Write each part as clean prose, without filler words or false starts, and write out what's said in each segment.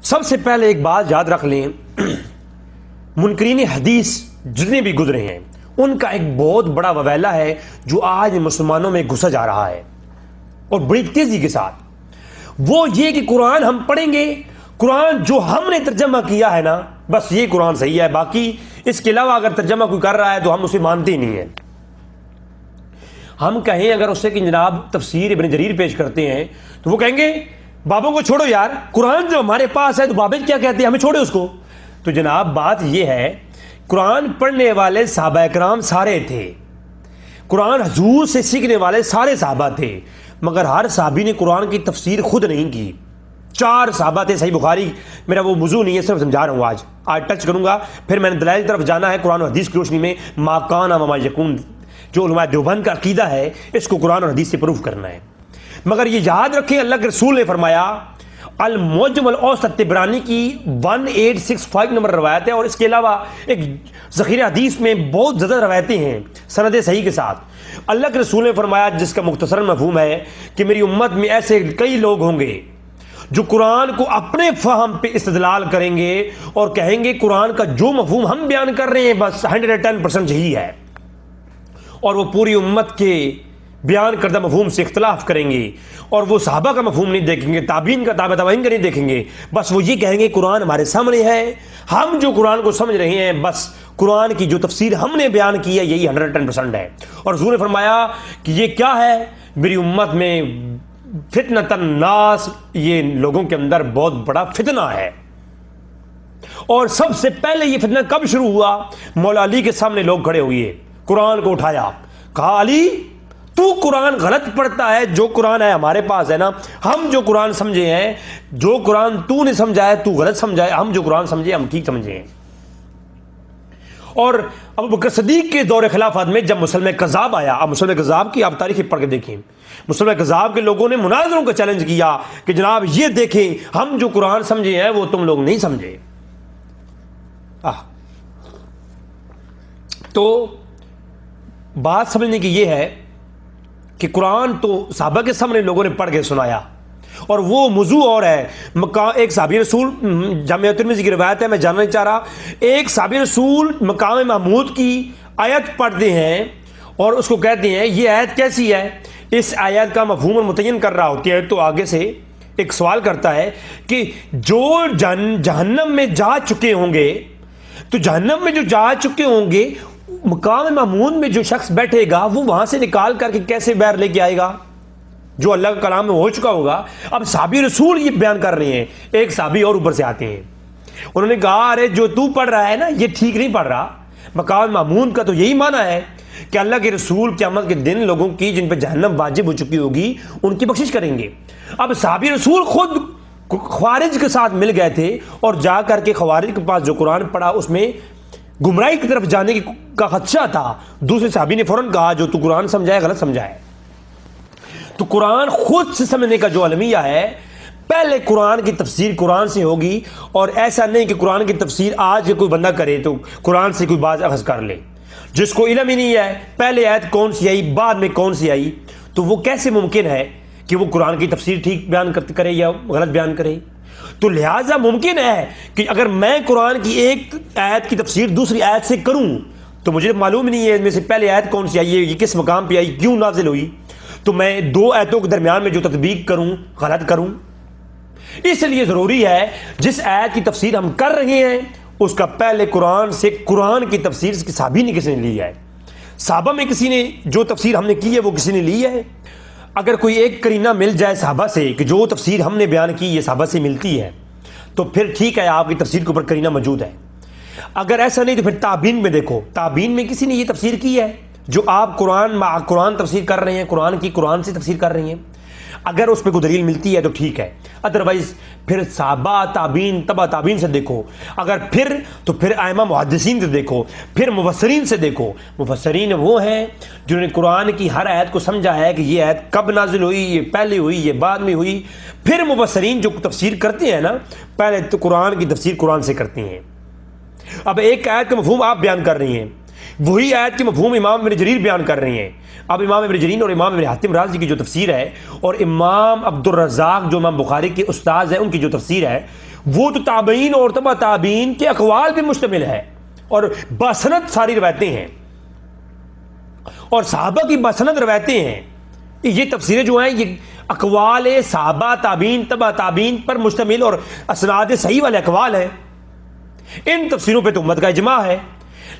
سب سے پہلے ایک بات یاد رکھ لیں، منکرین حدیث جتنے بھی گزرے ہیں ان کا ایک بہت بڑا وبیلہ ہے جو آج مسلمانوں میں گھسا جا رہا ہے اور بڑی تیزی کے ساتھ، وہ یہ کہ قرآن ہم پڑھیں گے، قرآن جو ہم نے ترجمہ کیا ہے نا بس یہ قرآن صحیح ہے، باقی اس کے علاوہ اگر ترجمہ کوئی کر رہا ہے تو ہم اسے مانتے ہی نہیں ہیں۔ ہم کہیں اگر اس سے کہ جناب تفسیر ابن جریر پیش کرتے ہیں تو وہ کہیں گے بابوں کو چھوڑو یار، قرآن جو ہمارے پاس ہے تو بابے کیا کہتے ہیں، ہمیں چھوڑے اس کو۔ تو جناب بات یہ ہے، قرآن پڑھنے والے صحابہ کرام سارے تھے، قرآن حضور سے سیکھنے والے سارے صحابہ تھے، مگر ہر صحابی نے قرآن کی تفسیر خود نہیں کی۔ 4 صحابہ تھے، صحیح بخاری میرا وہ موضوع نہیں ہے، صرف سمجھا رہا ہوں، آج ٹچ کروں گا، پھر میں نے دلائل کی طرف جانا ہے۔ قرآن و حدیث کی روشنی میں ما کان و ما یکون جو علماء دیوبند کا عقیدہ ہے اس کو قرآن اور حدیث سے پروف کرنا ہے۔ مگر یہ یاد رکھیں اللہ کے رسول نے فرمایا، المعجم الاوسط طبرانی کی 1865 نمبر روایت ہے، اور اس کے علاوہ ایک ذخیرہ حدیث میں بہت زیادہ روایتیں ہیں سند صحیح کے ساتھ۔ اللہ کے رسول نے فرمایا، جس کا مختصر مفہوم ہے کہ میری امت میں ایسے کئی لوگ ہوں گے جو قرآن کو اپنے فہم پہ استدلال کریں گے اور کہیں گے قرآن کا جو مفہوم ہم بیان کر رہے ہیں بس 110% یہی ہے، اور وہ پوری امت کے بیان کردہ مفہوم سے اختلاف کریں گے، اور وہ صحابہ کا مفہوم نہیں دیکھیں گے، تابعین کا تابعین کا نہیں دیکھیں گے، بس وہ یہ کہیں گے قرآن ہمارے سامنے ہے، ہم جو قرآن کو سمجھ رہے ہیں بس قرآن کی جو تفسیر ہم نے بیان کی ہے یہی 110% ہے۔ اور حضور نے فرمایا کہ یہ کیا ہے، میری امت میں فتنۃ الناس، یہ لوگوں کے اندر بہت بڑا فتنہ ہے۔ اور سب سے پہلے یہ فتنہ کب شروع ہوا؟ مولا علی کے سامنے لوگ کھڑے ہوئے، قرآن کو اٹھایا، کہا علی تو قرآن غلط پڑھتا ہے، جو قرآن ہے ہمارے پاس ہے نا، ہم جو قرآن سمجھے ہیں، جو قرآن تو نے سمجھا ہے تو غلط سمجھا ہے، ہم جو قرآن سمجھے ہم ٹھیک سمجھے ہیں۔ اور ابو بکر صدیق کے دور خلافت میں جب مسلم کذاب آیا، اب مسلم کذاب کی آپ تاریخ پڑھ کے دیکھیں، مسلم کذاب کے لوگوں نے مناظروں کا چیلنج کیا کہ جناب یہ دیکھیں ہم جو قرآن سمجھے ہیں وہ تم لوگ نہیں سمجھے۔ تو بات سمجھنے کی یہ ہے کہ قرآن تو صحابہ کے سامنے لوگوں نے پڑھ کے سنایا، اور وہ موضوع اور ہے۔ ایک صحابی رسول، جامعہ ترمذی کی روایت ہے، میں جاننا نہیں چاہ رہا، ایک صحابی رسول مقام محمود کی آیت پڑھتے ہیں اور اس کو کہتے ہیں یہ آیت کیسی ہے، اس آیت کا مفہوم متعین کر رہا ہوتی ہے، تو آگے سے ایک سوال کرتا ہے کہ جو جہنم میں جا چکے ہوں گے، تو جہنم میں جو جا چکے ہوں گے مقام محمود میں جو شخص بیٹھے گا وہ وہاں سے نکال کر کے کیسے باہر لے کے آئے گا، جو اللہ کا کلام میں ہو چکا ہوگا۔ اب صحابی رسول یہ بیان کر رہے ہیں، ایک صحابی اور اوپر سے آتے ہیں، انہوں نے کہا ارے جو تو پڑھ رہا ہے نا یہ ٹھیک نہیں پڑھ رہا، مقام محمود کا تو یہی معنی ہے کہ اللہ کے رسول قیامت کے دن لوگوں کی جن پہ جہنم واجب ہو چکی ہوگی ان کی بخشش کریں گے۔ اب صحابی رسول خود خوارج کے ساتھ مل گئے تھے اور جا کر کے خوارج کے پاس جو قرآن پڑھا اس میں گمراہی کی طرف جانے کا خدشہ تھا، دوسرے صحابی نے فوراً کہا جو تو قرآن سمجھائے غلط سمجھائے۔ تو قرآن خود سے سمجھنے کا جو المیہ ہے، پہلے قرآن کی تفسیر قرآن سے ہوگی، اور ایسا نہیں کہ قرآن کی تفسیر آج کوئی بندہ کرے تو قرآن سے کوئی بات اخذ کر لے، جس کو علم ہی نہیں ہے پہلے آیت کون سی آئی بعد میں کون سی آئی، تو وہ کیسے ممکن ہے کہ وہ قرآن کی تفسیر ٹھیک بیان کرے یا غلط بیان کرے؟ تو لہٰذا ممکن ہے کہ اگر میں قرآن کی ایک آیت کی تفسیر دوسری آیت سے کروں تو مجھے معلوم نہیں ہے ان میں سے پہلے آیت کون سی آئی ہے، یہ کس مقام پہ آئی، کیوں نازل ہوئی، تو میں 2 آیتوں کے درمیان میں جو تطبیق کروں غلط کروں۔ اس لیے ضروری ہے جس آیت کی تفسیر ہم کر رہے ہیں اس کا پہلے قرآن سے، قرآن کی تفسیر صحابی نے کسی نے لی ہے، صحابہ میں کسی نے جو تفسیر ہم نے کی ہے وہ کسی نے لی ہے۔ اگر کوئی ایک قرینہ مل جائے صحابہ سے کہ جو تفسیر ہم نے بیان کی یہ صحابہ سے ملتی ہے تو پھر ٹھیک ہے، آپ کی تفسیر کے اوپر قرینہ موجود ہے۔ اگر ایسا نہیں تو پھر تابعین میں دیکھو، تابعین میں کسی نے یہ تفسیر کی ہے جو آپ قرآن تفسیر کر رہے ہیں، قرآن سے تفسیر کر رہی ہیں، اگر اس پہ کوئی دلیل ملتی ہے تو ٹھیک ہے، ادروائز پھر صحابہ تابعین تبع تابعین سے دیکھو، اگر پھر ائمہ محدثین سے دیکھو، پھر مفسرین سے دیکھو۔ مفسرین وہ ہیں جنہوں نے قرآن کی ہر آیت کو سمجھا ہے کہ یہ آیت کب نازل ہوئی، یہ پہلے ہوئی، یہ بعد میں ہوئی۔ پھر مفسرین جو تفسیر کرتے ہیں نا، پہلے تو قرآن کی تفسیر قرآن سے کرتے ہیں۔ اب ایک آیت کا مفہوم آپ بیان کر رہی ہیں، وہی آیت کے مفہوم امام ابن جریر بیان کر رہے ہیں۔ اب امام ابن جریر اور امام ابن حاتم رازی کی جو تفسیر ہے، اور امام عبد الرزاق جو امام بخاری کے استاذ ہیں ان کی جو تفسیر ہے، وہ تو تابعین اور تبع تابعین کے اقوال پہ مشتمل ہے اور بسند ساری روایتیں ہیں اور صحابہ کی بسند روایتیں ہیں. یہ تفسیریں جو ہیں یہ اقوال صحابہ تابعین تبع تابعین پر مشتمل اور اسناد صحیح والے اقوال ہیں. ان تفسیروں پہ تو امت کا اجماع ہے.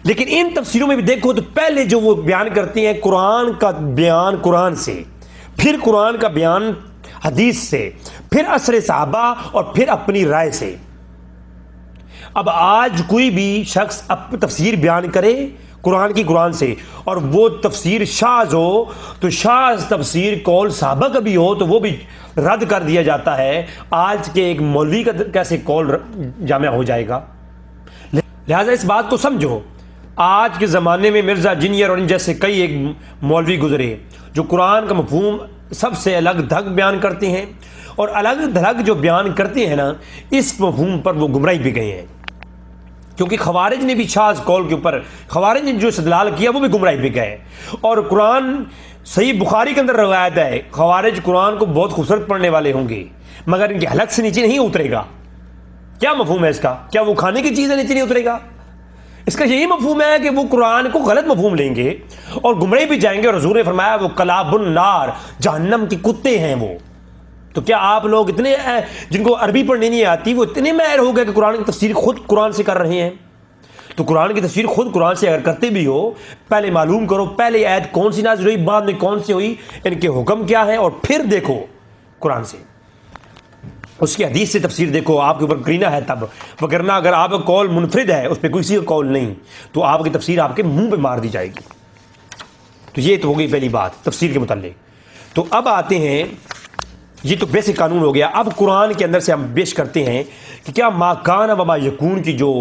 لیکن ان تفسیروں میں بھی دیکھو تو پہلے جو وہ بیان کرتے ہیں قرآن کا بیان قرآن سے, پھر قرآن کا بیان حدیث سے, پھر اثر صحابہ اور پھر اپنی رائے سے. اب آج کوئی بھی شخص تفسیر بیان کرے قرآن کی قرآن سے اور وہ تفسیر شاذ ہو تو شاذ تفسیر قول صحابہ کا بھی ہو تو وہ بھی رد کر دیا جاتا ہے. آج کے ایک مولوی کا کیسے قول جامع ہو جائے گا؟ لہذا اس بات کو سمجھو. آج کے زمانے میں مرزا جنیر اور ان جیسے کئی ایک مولوی گزرے جو قرآن کا مفہوم سب سے الگ دھگ بیان کرتے ہیں اور الگ دھگ جو بیان کرتے ہیں نا اس مفہوم پر وہ گمراہی بھی گئے ہیں. کیونکہ خوارج نے بھی شاذ قول کے اوپر خوارج نے جو استدلال کیا وہ بھی گمراہی بھی گئے. اور قرآن صحیح بخاری کے اندر روایت ہے خوارج قرآن کو بہت خوبصورت پڑھنے والے ہوں گے مگر ان کے حلق سے نیچے نہیں اترے گا. کیا مفہوم ہے اس کا؟ کیا وہ کھانے کی چیز ہے نیچے نہیں اترے گا؟ اس کا یہی مفہوم ہے کہ وہ قرآن کو غلط مفہوم لیں گے اور گمراہی بھی جائیں گے. اور حضور نے فرمایا وہ کلاب النار جہنم کے کتے ہیں وہ. تو کیا آپ لوگ اتنے جن کو عربی پڑھنی نہیں آتی وہ اتنے ماہر ہو گئے کہ قرآن کی تفسیر خود قرآن سے کر رہے ہیں؟ تو قرآن کی تفسیر خود قرآن سے اگر کرتے بھی ہو پہلے معلوم کرو پہلے آیت کون سی نازل ہوئی بعد میں کون سی ہوئی, ان کے حکم کیا ہے, اور پھر دیکھو قرآن سے اس کی حدیث سے تفسیر دیکھو. آپ کے اوپر کرینہ ہے تب, وگرنہ اگر آپ کا قول منفرد ہے اس پہ کسی کا قول نہیں تو آپ کی تفسیر آپ کے منہ پہ مار دی جائے گی. تو یہ تو ہو گئی پہلی بات تفسیر کے متعلق. تو اب آتے ہیں, یہ تو بیسک قانون ہو گیا. اب قرآن کے اندر سے ہم پیش کرتے ہیں کہ کیا ما کان و ما یکون کی جو